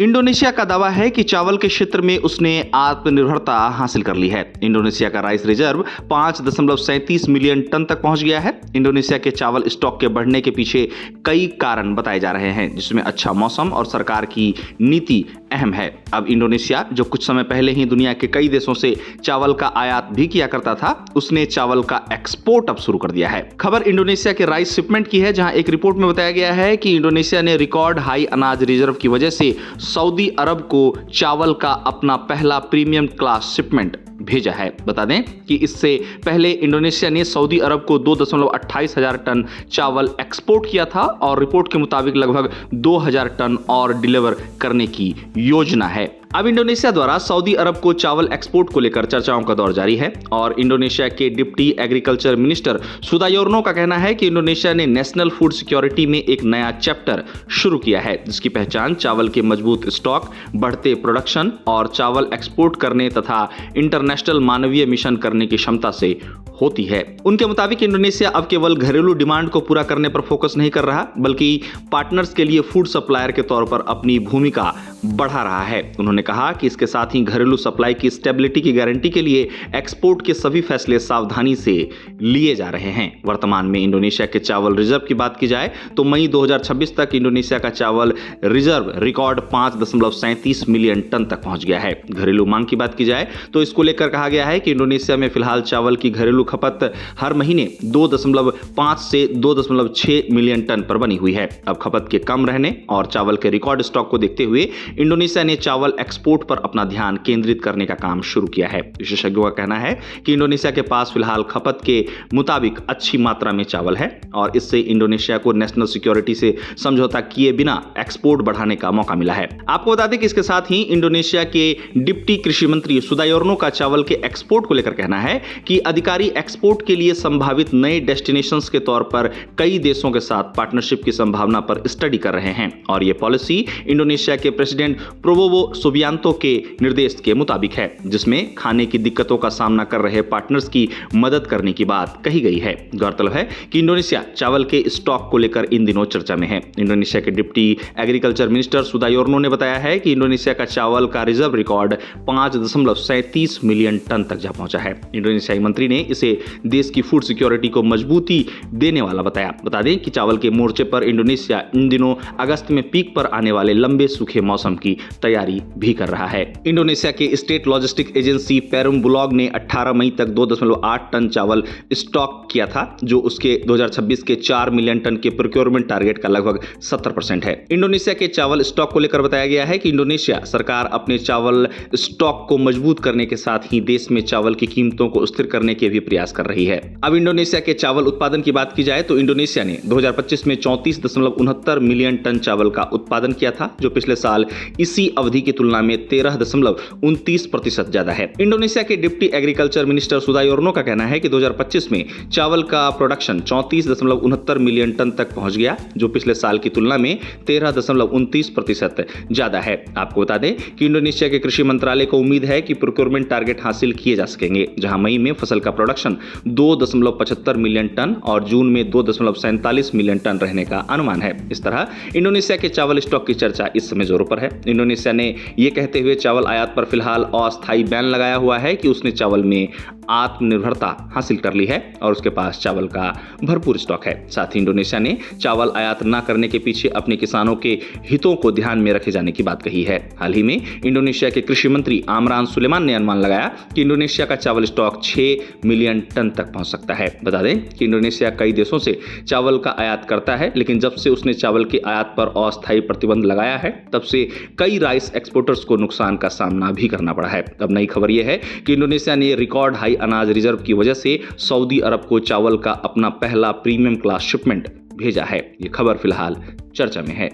Indonesia का दावा है कि चावल के क्षेत्र में उसने आत्मनिर्भरता हासिल कर ली है। इंडोनेशिया का राइस रिजर्व 5.37 मिलियन टन तक पहुंच गया है। इंडोनेशिया के चावल स्टॉक के बढ़ने के पीछे कई कारण बताए जा रहे हैं, जिसमें अच्छा मौसम और सरकार की नीति अहम है। अब इंडोनेशिया, जो कुछ समय पहले ही दुनिया के कई देशों से चावल का आयात भी किया करता था, उसने चावल का एक्सपोर्ट अब शुरू कर दिया है। खबर इंडोनेशिया के राइस शिपमेंट की है, जहां एक रिपोर्ट में बताया गया है कि इंडोनेशिया ने रिकॉर्ड हाई अनाज रिजर्व की वजह से सऊदी अरब को चावल का अपना पहला प्रीमियम क्लास शिपमेंट भेजा है। बता दें कि इससे पहले इंडोनेशिया ने सऊदी अरब को 2.28 हजार टन चावल एक्सपोर्ट किया था और रिपोर्ट के मुताबिक लगभग 2,000 टन और डिलीवर करने की योजना है। अब इंडोनेशिया द्वारा सऊदी अरब को चावल एक्सपोर्ट को लेकर चर्चाओं का दौर जारी है और इंडोनेशिया के डिप्टी एग्रीकल्चर मिनिस्टर सुदायोर्नो का कहना है कि इंडोनेशिया ने नेशनल फूड सिक्योरिटी में एक नया चैप्टर शुरू किया है, जिसकी पहचान चावल के मजबूत स्टॉक, बढ़ते प्रोडक्शन और चावल एक्सपोर्ट करने तथा इंटरनेशनल मानवीय मिशन करने की क्षमता से होती है। उनके मुताबिक इंडोनेशिया अब केवल घरेलू डिमांड को पूरा करने पर फोकस नहीं कर रहा, बल्कि पार्टनर्स के लिए फूड सप्लायर के तौर पर अपनी भूमिका बढ़ा रहा है। उन्होंने कहा कि इसके साथ ही घरेलू सप्लाई की स्टेबिलिटी की गारंटी के लिए एक्सपोर्ट के सभी फैसले सावधानी से लिए जा रहे हैं। वर्तमान में इंडोनेशिया के चावल रिजर्व की बात की जाए तो मई 2026 तक इंडोनेशिया का चावल रिजर्व रिकॉर्ड 5.37 मिलियन टन तक पहुंच गया है। घरेलू मांग की बात की जाए तो इसको लेकर कहा गया है कि इंडोनेशिया में फिलहाल चावल की घरेलू खपत हर महीने 2.5 से 2.6 मिलियन टन पर बनी हुई है। अब खपत के कम रहने और चावल के रिकॉर्ड स्टॉक को देखते हुए इंडोनेशिया ने चावल एक्सपोर्ट पर अपना ध्यान केंद्रित करने का काम शुरू किया है। विशेषज्ञों का कहना है कि इंडोनेशिया के पास फिलहाल खपत के मुताबिक अच्छी मात्रा में चावल है और इससे इंडोनेशिया को नेशनल सिक्योरिटी से समझौता किए बिना एक्सपोर्ट बढ़ाने का मौका मिला है। आपको बता दें कि इसके साथ ही इंडोनेशिया के डिप्टी कृषि मंत्री सुदायोर्नो का चावल के एक्सपोर्ट को लेकर कहना है कि अधिकारी एक्सपोर्ट के लिए संभावित नए डेस्टिनेशंस के तौर पर कई देशों के साथ पार्टनरशिप की संभावना पर स्टडी कर रहे हैं और यह पॉलिसी इंडोनेशिया के प्रेसिडेंट प्रोबोवो सुबियांतो के निर्देश के मुताबिक है, जिसमें खाने की दिक्कतों का सामना कर रहे पार्टनर्स की मदद करने की बात कही गई है। गौरतलब है कि इंडोनेशिया चावल के स्टॉक को लेकर इन दिनों चर्चा में है। इंडोनेशिया के डिप्टी एग्रीकल्चर मिनिस्टर सुदायोर्नो ने बताया है कि इंडोनेशिया का चावल का रिजर्व रिकॉर्ड 5.37 मिलियन टन तक जा पहुंचा है। इंडोनेशियाई मंत्री ने इसे देश की फूड सिक्योरिटी को मजबूती देने वाला बताया। बता दें कि चावल के मोर्चे पर इंडोनेशिया इन दिनों अगस्त में पीक पर आने वाले लंबे सूखे मौसम की तैयारी भी कर रहा है। इंडोनेशिया के स्टेट लॉजिस्टिक एजेंसी पेरुम बुलॉग ने 18 मई तक 2.8 टन चावल स्टॉक किया था, जो उसके 2026 के 4 मिलियन टन के प्रोक्योरमेंट टारगेट का लगभग 70% है। इंडोनेशिया के चावल स्टॉक को लेकर बताया गया है कि इंडोनेशिया सरकार अपने चावल स्टॉक को मजबूत करने के साथ ही देश में चावल की कीमतों को स्थिर करने के भी प्रयास कर रही है। अब इंडोनेशिया के चावल उत्पादन की बात की जाए तो इंडोनेशिया ने 2025 में 34.69 मिलियन टन चावल का उत्पादन किया था, जो पिछले साल इसी अवधि की तुलना में 13.29% ज्यादा है। इंडोनेशिया के डिप्टी एग्रीकल्चर मिनिस्टर सुदायोर्नो का कहना है कि 2025 में चावल का प्रोडक्शन 34.69 मिलियन टन तक पहुंच गया, जो पिछले साल की तुलना में 13.29% ज्यादा है। आपको बता दें कि इंडोनेशिया के कृषि मंत्रालय को उम्मीद है कि प्रोक्योरमेंट टारगेट हासिल किए जा सकेंगे, जहां मई में फसल का प्रोडक्शन 2.75 मिलियन टन और जून में 2.47 मिलियन टन रहने का अनुमान है। इस तरह इंडोनेशिया के चावल स्टॉक की चर्चा इस समय जोरों पर है। इंडोनेशिया ने यह कहते हुए चावल आयात पर फिलहाल अस्थायी बैन लगाया हुआ है कि उसने चावल में आत्मनिर्भरता हासिल कर ली है और उसके पास चावल का भरपूर स्टॉक है। साथ ही इंडोनेशिया ने चावल आयात न करने के पीछे अपने किसानों के हितों को ध्यान में रखे जाने की बात कही है। हाल ही में इंडोनेशिया के कृषि मंत्री आमरान सुलेमान ने अनुमान लगाया कि इंडोनेशिया का चावल स्टॉक 6 मिलियन टन तक पहुंच सकता है। बता दें कि इंडोनेशिया कई देशों से चावल का आयात करता है, लेकिन जब से उसने चावल के आयात पर अस्थायी प्रतिबंध लगाया है, तब से कई राइस एक्सपोर्टर्स को नुकसान का सामना भी करना पड़ा है। अब नई खबर यह है कि इंडोनेशिया ने रिकॉर्ड हाई अनाज रिजर्व की वजह से सऊदी अरब को चावल का अपना पहला प्रीमियम क्लास शिपमेंट भेजा है। यह खबर फिलहाल चर्चा में है।